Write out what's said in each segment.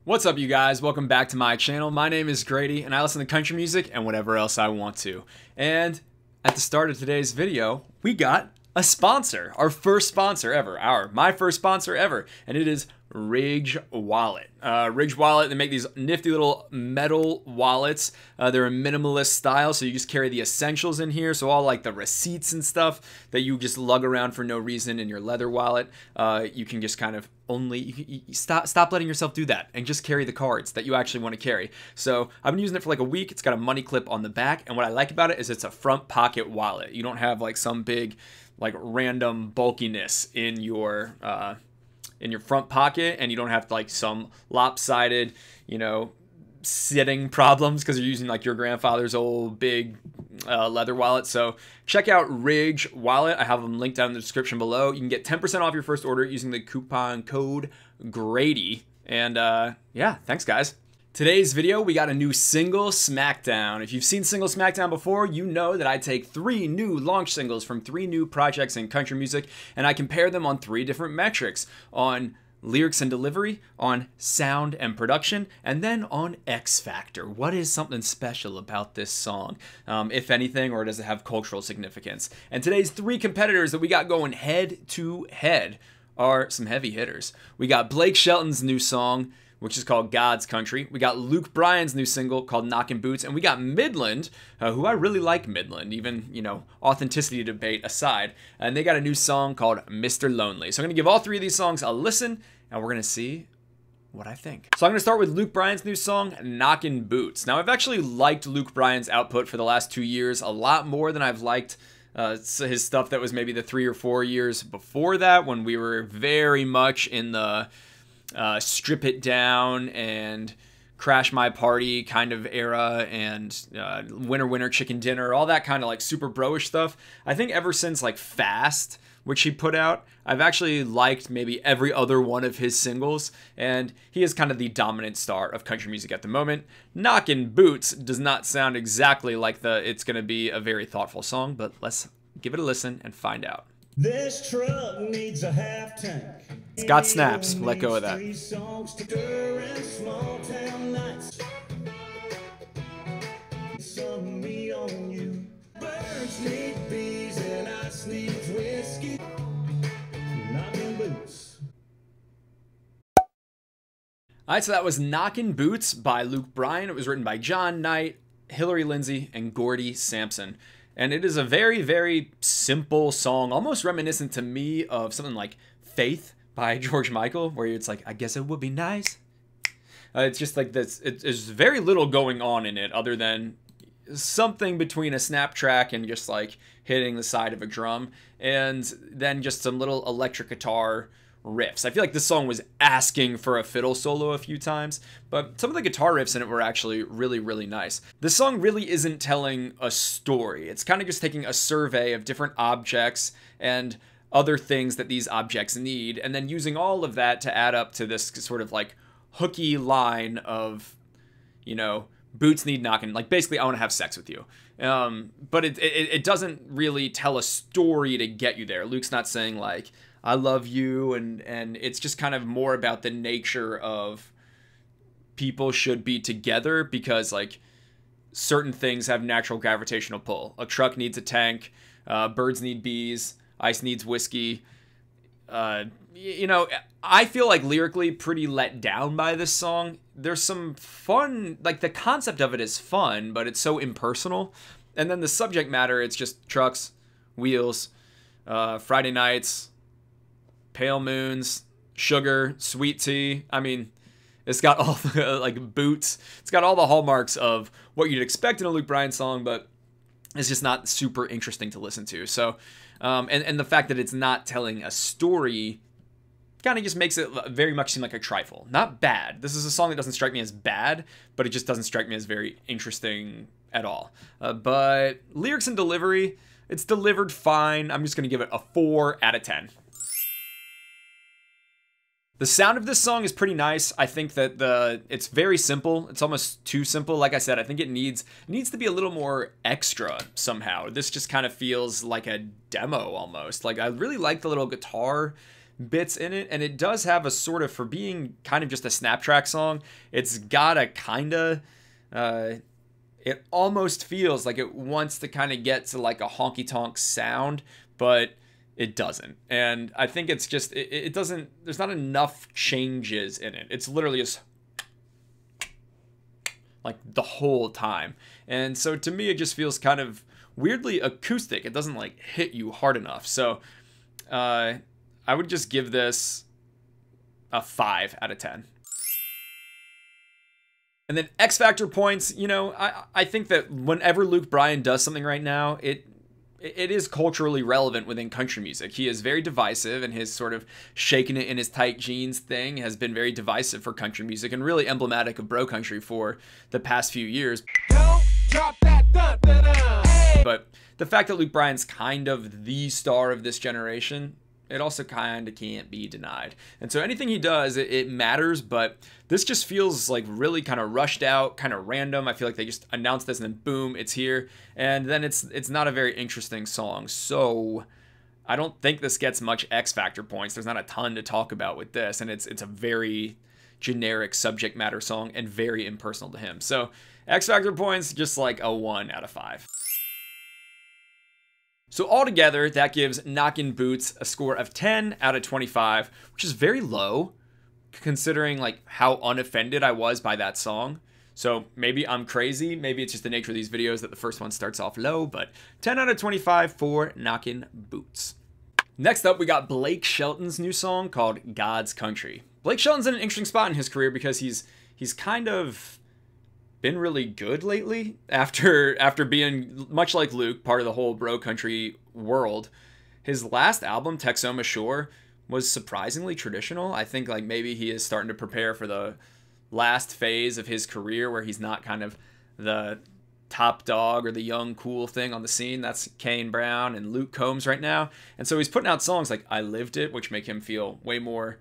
What's up, you guys? Welcome back to my channel. My name is Grady, and I listen to country music and whatever else I want to. And at the start of today's video, we got a sponsor. Our first sponsor ever. My first sponsor ever. And it is Ridge Wallet. Ridge Wallet, they make these nifty little metal wallets. They're a minimalist style, so you just carry the essentials in here. So all like the receipts and stuff that you just lug around for no reason in your leather wallet, you can just kind of you stop letting yourself do that and just carry the cards that you actually want to carry. So I've been using it for like a week. It's got a money clip on the back, and what I like about it is it's a front pocket wallet. You don't have like some big like random bulkiness in your front pocket, and you don't have like some lopsided, sitting problems because you're using like your grandfather's old big leather wallet. So check out Ridge Wallet. I have them linked down in the description below. You can get 10% off your first order using the coupon code Grady. And yeah, thanks guys. Today's video, we got a new single Smackdown. If you've seen single Smackdown before, you know that I take 3 new launch singles from 3 new projects in country music, and I compare them on 3 different metrics: on lyrics and delivery, on sound and production, and then on X Factor. What is something special about this song, if anything, or does it have cultural significance? And today's 3 competitors that we got going head to head are some heavy hitters. We got Blake Shelton's new song, which is called God's Country. We got Luke Bryan's new single called Knockin' Boots. And we got Midland, who I really like Midland, even, authenticity debate aside. And they got a new song called Mr. Lonely. So I'm going to give all 3 of these songs a listen, and we're going to see what I think. So I'm going to start with Luke Bryan's new song, Knockin' Boots. Now, I've actually liked Luke Bryan's output for the last 2 years a lot more than I've liked his stuff that was maybe the 3 or 4 years before that, when we were very much in the Strip It Down and Crash My Party kind of era, and Winner Winner Chicken Dinner, all that kind of like super bro-ish stuff. I think ever since like Fast, which he put out, I've actually liked maybe every other one of his singles, and he is kind of the dominant star of country music at the moment. Knockin' Boots does not sound exactly like it's going to be a very thoughtful song, but let's give it a listen and find out. This truck needs a half tank. It's got snaps. Let go of that. Alright, so that was Knockin' Boots by Luke Bryan. It was written by John Knight, Hillary Lindsey, and Gordy Sampson. And it is a very, very simple song, almost reminiscent to me of something like Faith by George Michael, where it's like, I guess it would be nice. It's just like this. There's very little going on in it other than something between a snap track and just like hitting the side of a drum, and then just some little electric guitar riffs. I feel like this song was asking for a fiddle solo a few times, but some of the guitar riffs in it were actually really, really nice. This song really isn't telling a story. It's kind of just taking a survey of different objects and other things that these objects need, and then using all of that to add up to this sort of like hooky line of, boots need knocking, like basically I want to have sex with you. But it doesn't really tell a story to get you there. Luke's not saying like, I love you, and it's just kind of more about the nature of people should be together because like certain things have natural gravitational pull. A truck needs a tank, birds need bees, ice needs whiskey. I feel like lyrically pretty let down by this song. There's some fun, like the concept of it is fun, but it's so impersonal. And then the subject matter, it's just trucks, wheels, Friday nights, pale moons, sugar, sweet tea. I mean, it's got all the like boots. It's got all the hallmarks of what you'd expect in a Luke Bryan song, but it's just not super interesting to listen to. So, and the fact that it's not telling a story kind of just makes it very much seem like a trifle. Not bad. This is a song that doesn't strike me as bad, but it just doesn't strike me as very interesting at all. But lyrics and delivery, it's delivered fine. I'm just going to give it a 4 out of 10. The sound of this song is pretty nice. I think that it's very simple. It's almost too simple. Like I said, I think it needs to be a little more extra somehow. This just kind of feels like a demo almost. Like I really like the little guitar bits in it, and it does have a sort of, for being kind of just a snap track song, it's got a kind of, it almost feels like it wants to kind of get to like a honky tonk sound, but it doesn't. And I think it's just, it doesn't, there's not enough changes in it. It's literally just like the whole time. And so to me, it just feels kind of weirdly acoustic. It doesn't like hit you hard enough. So I would just give this a 5 out of 10. And then X Factor points, you know, I think that whenever Luke Bryan does something right now, it is culturally relevant within country music. He is very divisive, and his sort of shaking it in his tight jeans thing has been very divisive for country music and really emblematic of bro country for the past few years. Don't drop that, hey. But the fact that Luke Bryan's kind of the star of this generation, it also kind of can't be denied. And so anything he does, it matters, but this just feels like really kind of rushed out, kind of random. I feel like they just announced this and then boom, it's here. And then it's not a very interesting song. So I don't think this gets much X Factor points. There's not a ton to talk about with this, and it's a very generic subject matter song and very impersonal to him. So X Factor points, just like a 1 out of 5. So altogether, that gives Knockin' Boots a score of 10 out of 25, which is very low, considering like how unoffended I was by that song. So maybe I'm crazy, maybe it's just the nature of these videos that the first one starts off low, but 10 out of 25 for Knockin' Boots. Next up, we got Blake Shelton's new song called God's Country. Blake Shelton's in an interesting spot in his career because he's kind of been really good lately after being, much like Luke, part of the whole bro country world. His last album, Texoma Shore, was surprisingly traditional. I think like maybe he is starting to prepare for the last phase of his career where he's not kind of the top dog or the young cool thing on the scene. That's Kane Brown and Luke Combs right now. And so he's putting out songs like I Lived It, which make him feel way more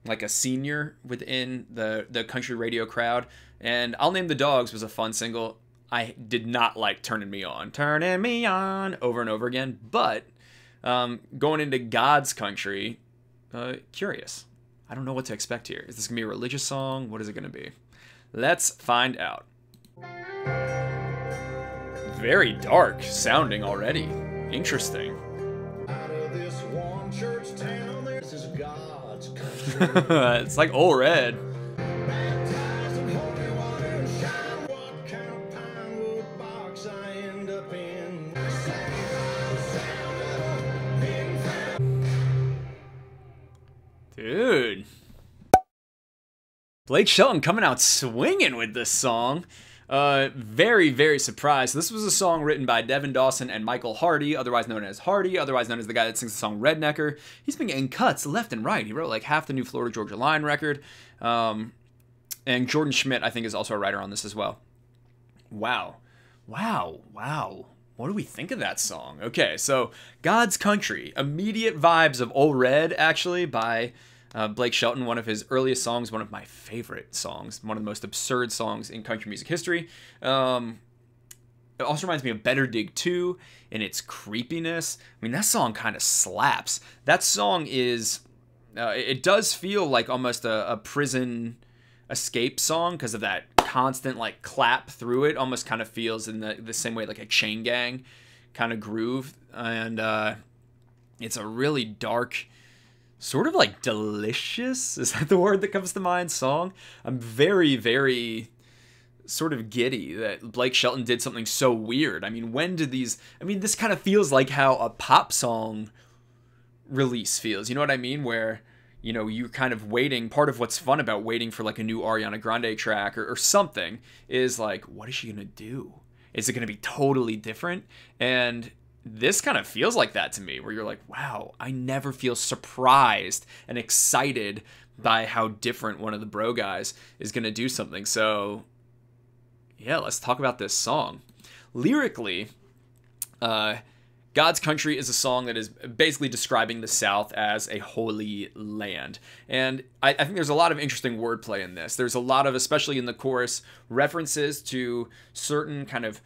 like a senior within the country radio crowd. And I'll Name the Dogs was a fun single. I did not like Turning Me On over and over again, but going into God's Country, curious. I don't know what to expect here. Is this gonna be a religious song? What is it gonna be? Let's find out. Very dark sounding already. Interesting. Out of this one church town, this is God's country. It's like Old Red. Baptized in holy water and shine. What kind of pine wood box I end up in? Dude. Blake Shelton coming out swinging with this song. Very, very surprised. This was a song written by Devin Dawson and Michael Hardy, otherwise known as Hardy, otherwise known as the guy that sings the song Rednecker. He's been getting cuts left and right. He wrote like half the new Florida Georgia Line record. And Jordan Schmidt, I think, is also a writer on this as well. Wow. Wow. Wow. What do we think of that song? Okay, so God's Country. Immediate vibes of Old Red, actually, by Blake Shelton, one of his earliest songs, one of my favorite songs, one of the most absurd songs in country music history. It also reminds me of Better Dig 2 in its creepiness. I mean, that song kind of slaps. That song is, it does feel like almost a prison escape song because of that constant like clap through it. Almost kind of feels in the same way like a Chain Gang kind of groove. And it's a really dark, sort of like delicious, is that the word that comes to mind, song? I'm very, very sort of giddy that Blake Shelton did something so weird. I mean, when did these, I mean, this kind of feels like how a pop song release feels. You know what I mean? Where, you know, you're kind of waiting. Part of what's fun about waiting for like a new Ariana Grande track or something is like, what is she going to do? Is it going to be totally different? And this kind of feels like that to me, where you're like, wow, I never feel surprised and excited by how different one of the bro guys is going to do something. So yeah, let's talk about this song. Lyrically, God's Country is a song that is basically describing the South as a holy land. And I think there's a lot of interesting wordplay in this. There's a lot of, especially in the chorus, references to certain kind of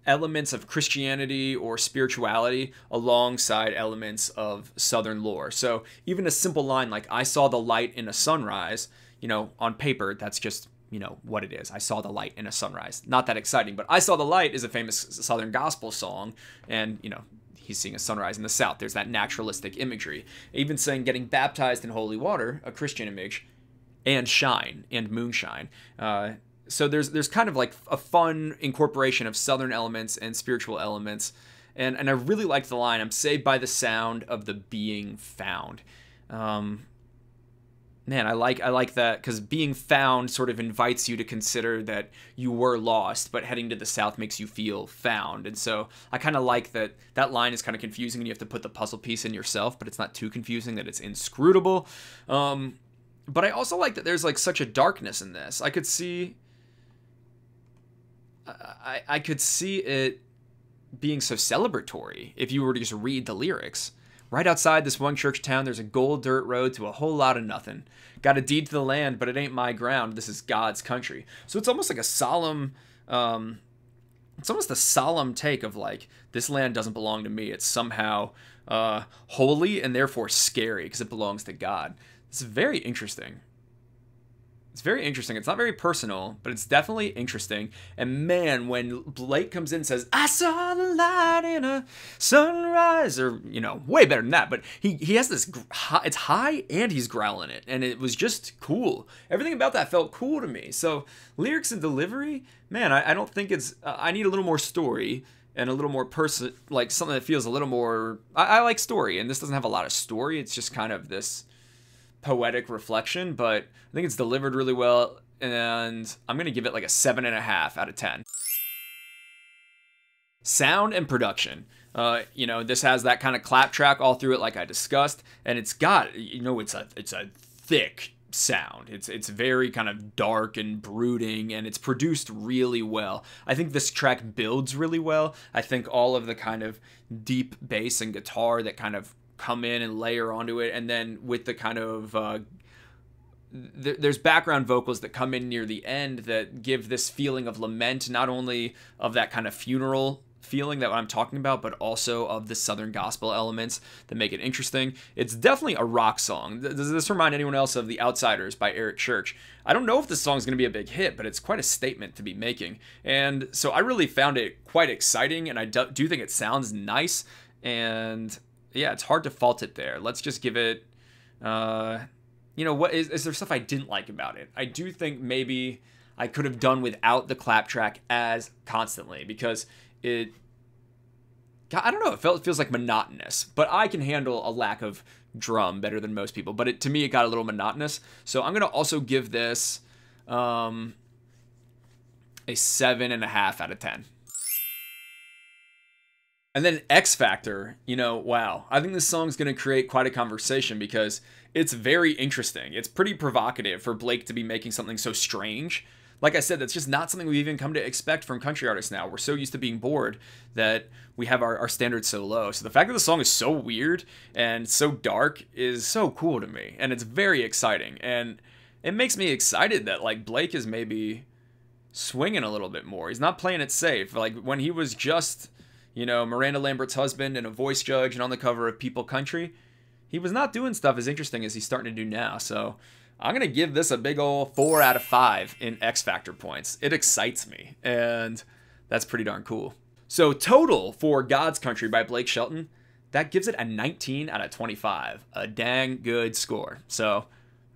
elements of Christianity or spirituality alongside elements of Southern lore. So even a simple line like, I saw the light in a sunrise, you know, on paper, that's just, you know, what it is. I saw the light in a sunrise. Not that exciting, but I saw the light is a famous Southern gospel song. And, you know, he's seeing a sunrise in the South. There's that naturalistic imagery. Even saying getting baptized in holy water, a Christian image, and shine and moonshine. So there's kind of like a fun incorporation of Southern elements and spiritual elements. And I really like the line, I'm saved by the sound of the being found. Man, I like that, because being found sort of invites you to consider that you were lost, but heading to the South makes you feel found. And so I kind of like that line is kind of confusing and you have to put the puzzle piece in yourself, but it's not too confusing that it's inscrutable. But I also like that there's like such a darkness in this. I could see it being so celebratory if you were to just read the lyrics. Right outside this one church town, there's a gold dirt road to a whole lot of nothing. Got a deed to the land, but it ain't my ground. This is God's country. So it's almost like a solemn, it's almost a solemn take of like, this land doesn't belong to me. It's somehow holy and therefore scary because it belongs to God. It's very interesting. It's very interesting. It's not very personal, but it's definitely interesting. And man, when Blake comes in and says, I saw the light in a sunrise, or, you know, way better than that, but he has this, it's high and he's growling it. And it was just cool. Everything about that felt cool to me. So lyrics and delivery, man, I don't think it's, I need a little more story and a little more like something that feels a little more, I like story. And this doesn't have a lot of story. It's just kind of this poetic reflection, but I think it's delivered really well, and I'm gonna give it like a 7.5 out of 10. Sound and production. You know, this has that kind of clap track all through it, like I discussed, and it's got, you know, it's a thick sound. It's very kind of dark and brooding, and it's produced really well. I think this track builds really well. I think all of the kind of deep bass and guitar that kind of come in and layer onto it, and then with the kind of there's background vocals that come in near the end that give this feeling of lament, not only of that kind of funeral feeling that I'm talking about, but also of the Southern gospel elements that make it interesting. It's definitely a rock song. Does this remind anyone else of The Outsiders by Eric Church? I don't know if this song's going to be a big hit, but it's quite a statement to be making. And so I really found it quite exciting, and I do think it sounds nice, and yeah, it's hard to fault it there. Let's just give it, you know, what is there stuff I didn't like about it? I do think maybe I could have done without the clap track as constantly, because it, I don't know, it feels like monotonous, but I can handle a lack of drum better than most people, but to me, it got a little monotonous. So I'm going to also give this a 7.5 out of 10. And then X Factor, you know, wow. I think this song's going to create quite a conversation because it's very interesting. It's pretty provocative for Blake to be making something so strange. Like I said, that's just not something we've even come to expect from country artists now. We're so used to being bored that we have our standards so low. So the fact that the song is so weird and so dark is so cool to me. And it's very exciting. And it makes me excited that, like, Blake is maybe swinging a little bit more. He's not playing it safe. Like, when he was just, you know, Miranda Lambert's husband and a voice judge and on the cover of People Country, he was not doing stuff as interesting as he's starting to do now. So I'm going to give this a big ol' 4 out of 5 in X Factor points. It excites me, and that's pretty darn cool. So total for God's Country by Blake Shelton, that gives it a 19 out of 25. A dang good score. So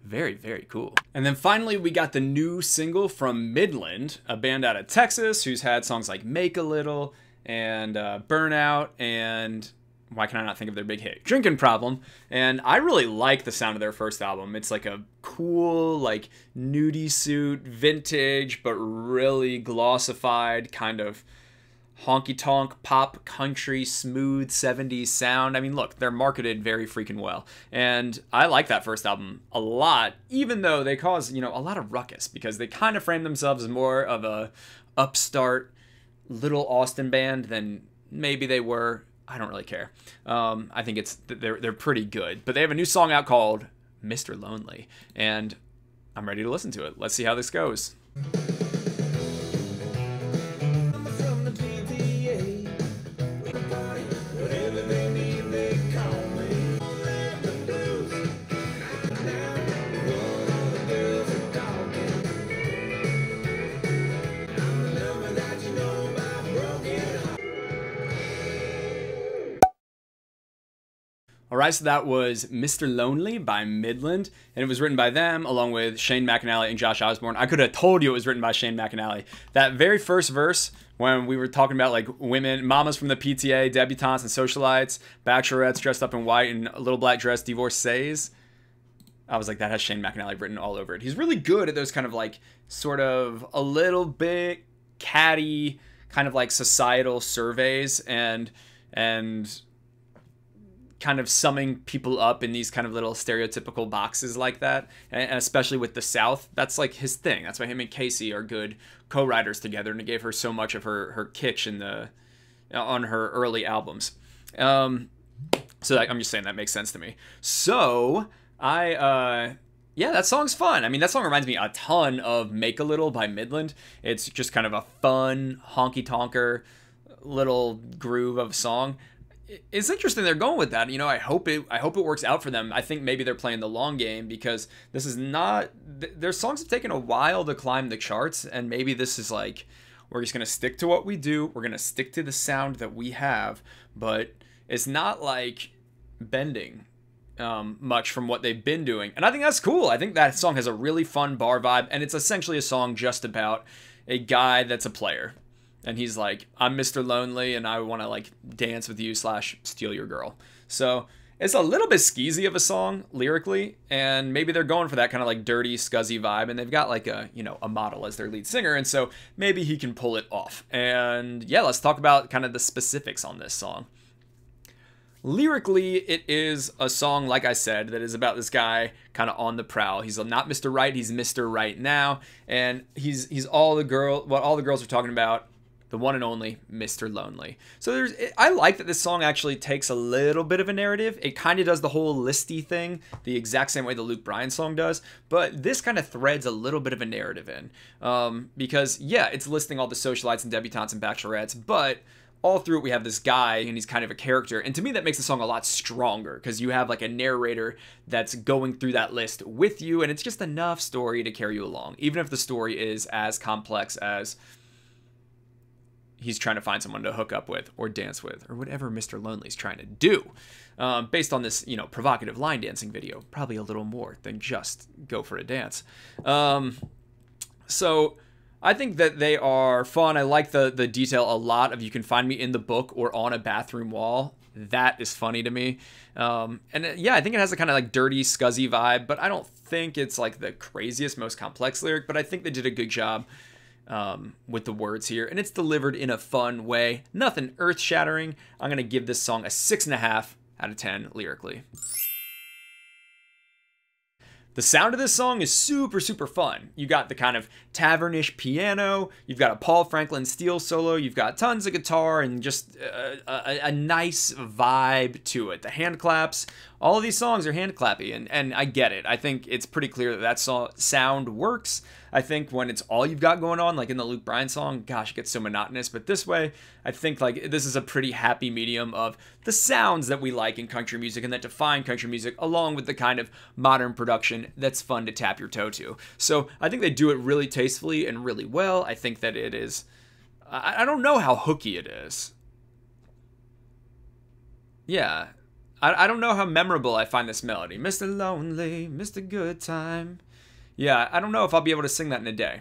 very, very cool. And then finally, we got the new single from Midland, a band out of Texas who's had songs like Make a Little and Burnout, and why can I not think of their big hit, Drinking Problem. And I really like the sound of their first album. It's like a cool, like, nudie suit, vintage, but really glossified, kind of honky-tonk, pop, country, smooth 70s sound. I mean, look, they're marketed very freaking well. And I like that first album a lot, even though they cause, you know, a lot of ruckus, because they kind of frame themselves as more of a upstart little Austin band than maybe they were. I don't really care. I think they're pretty good. But they have a new song out called Mr. Lonely, and I'm ready to listen to it. Let's see how this goes. From the TV Alright, so that was Mr. Lonely by Midland, and it was written by them along with Shane McAnally and Josh Osborne. I could have told you it was written by Shane McAnally. That very first verse, when we were talking about like women, mamas from the PTA, debutantes and socialites, bachelorettes dressed up in white and a little black dress, divorcees, I was like, that has Shane McAnally written all over it. He's really good at those kind of like, sort of a little bit catty, kind of like societal surveys and kind of summing people up in these kind of little stereotypical boxes like that, and especially with the South, that's like his thing. That's why him and Casey are good co-writers together, and it gave her so much of her kitsch on her early albums. So I'm just saying that makes sense to me. So yeah, that song's fun. I mean, that song reminds me a ton of Make a Little by Midland. It's just kind of a fun honky-tonker little groove of a song. It's interesting they're going with that. You know, I hope it works out for them. I think maybe they're playing the long game, because this is not, their songs have taken a while to climb the charts, and maybe this is like, we're just going to stick to what we do. We're going to stick to the sound that we have, but it's not like bending much from what they've been doing. And I think that's cool. I think that song has a really fun bar vibe, and it's essentially a song just about a guy that's a player. And he's like, I'm Mr. Lonely, and I want to like dance with you / steal your girl. So it's a little bit skeezy of a song lyrically, and maybe they're going for that kind of like dirty, scuzzy vibe, and they've got like a model as their lead singer, and so maybe he can pull it off. And yeah, let's talk about kind of the specifics on this song. Lyrically, it is a song, like I said, that is about this guy kind of on the prowl. He's not Mr. Right, he's Mr. Right Now, and he's what all the girls are talking about. The one and only Mr. Lonely. So I like that this song actually takes a little bit of a narrative. It kind of does the whole listy thing the exact same way the Luke Bryan song does, but this kind of threads a little bit of a narrative in. Because yeah, it's listing all the socialites and debutantes and bachelorettes, but all through it we have this guy, and he's kind of a character. And to me that makes the song a lot stronger, because you have like a narrator that's going through that list with you, and it's just enough story to carry you along, even if the story is as complex as he's trying to find someone to hook up with or dance with, or whatever Mr. Lonely's trying to do. Based on this, provocative line dancing video, probably a little more than just go for a dance. So I think that they are fun. I like the detail a lot of "you can find me in the book or on a bathroom wall." That is funny to me. And yeah, I think it has a kind of like dirty, scuzzy vibe, but I don't think it's like the craziest, most complex lyric, but I think they did a good job with the words here, and it's delivered in a fun way. Nothing earth-shattering. I'm going to give this song a 6.5 out of 10 lyrically. The sound of this song is super, super fun. You got the kind of tavernish piano, you've got a Paul Franklin steel solo, you've got tons of guitar, and just a nice vibe to it. The hand claps, all of these songs are hand clappy, and I get it. I think it's pretty clear that sound works. I think when it's all you've got going on, like in the Luke Bryan song, gosh, it gets so monotonous. But this way, I think like this is a pretty happy medium of the sounds that we like in country music and that define country music, along with the kind of modern production that's fun to tap your toe to. So I think they do it really tastefully and really well. I think that it is, I don't know how hooky it is. Yeah. I don't know how memorable I find this melody. Mr. Lonely, Mr. Good Time. Yeah, I don't know if I'll be able to sing that in a day.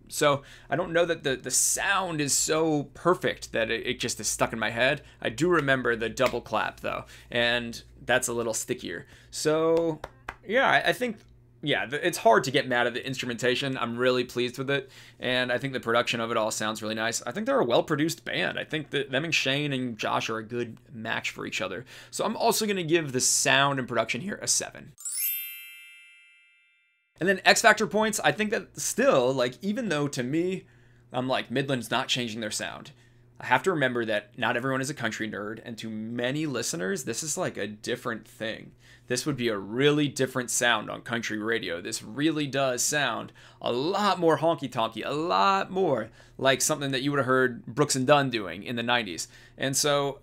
So I don't know that the sound is so perfect that it just is stuck in my head. I do remember the double clap though, and that's a little stickier. So yeah, I think, yeah, it's hard to get mad at the instrumentation. I'm really pleased with it, and I think the production of it all sounds really nice. I think they're a well-produced band. I think that them and Shane and Josh are a good match for each other. So I'm also going to give the sound and production here a 7. And then X Factor points, I think that still, like, even though to me, I'm like, Midland's not changing their sound, I have to remember that not everyone is a country nerd, and to many listeners, this is like a different thing. This would be a really different sound on country radio. This really does sound a lot more honky-tonky, a lot more like something that you would have heard Brooks and Dunn doing in the 90s. And so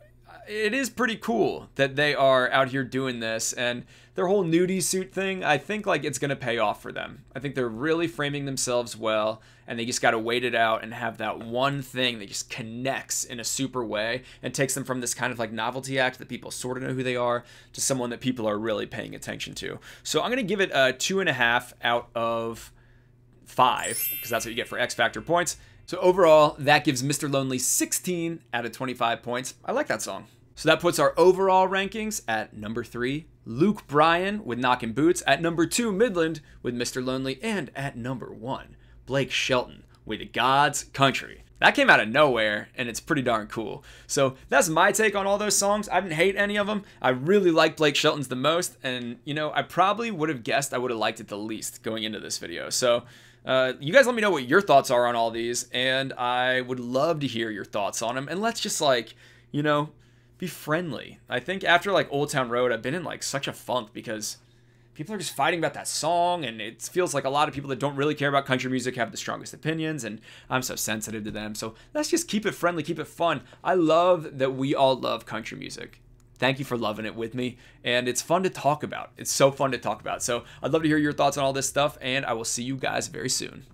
it is pretty cool that they are out here doing this, and their whole nudie suit thing, I think like it's going to pay off for them. I think they're really framing themselves well, and they just got to wait it out and have that one thing that just connects in a super way and takes them from this kind of like novelty act that people sort of know who they are to someone that people are really paying attention to. So I'm going to give it a 2.5 out of 5, because that's what you get for X Factor points. So overall, that gives Mr. Lonely 16 out of 25 points. I like that song. So that puts our overall rankings at number 3, Luke Bryan with Knockin' Boots, at number 2, Midland with Mr. Lonely, and at number 1, Blake Shelton with God's Country. That came out of nowhere, and it's pretty darn cool. So that's my take on all those songs. I didn't hate any of them. I really like Blake Shelton's the most, and you know, I probably would have guessed I would have liked it the least going into this video. So you guys let me know what your thoughts are on all these, and I would love to hear your thoughts on them. And let's just like, you know, be friendly. I think after like Old Town Road, I've been in like such a funk because people are just fighting about that song, and it feels like a lot of people that don't really care about country music have the strongest opinions, and I'm so sensitive to them. So let's just keep it friendly, keep it fun. I love that we all love country music. Thank you for loving it with me, and it's fun to talk about. It's so fun to talk about. So I'd love to hear your thoughts on all this stuff, and I will see you guys very soon.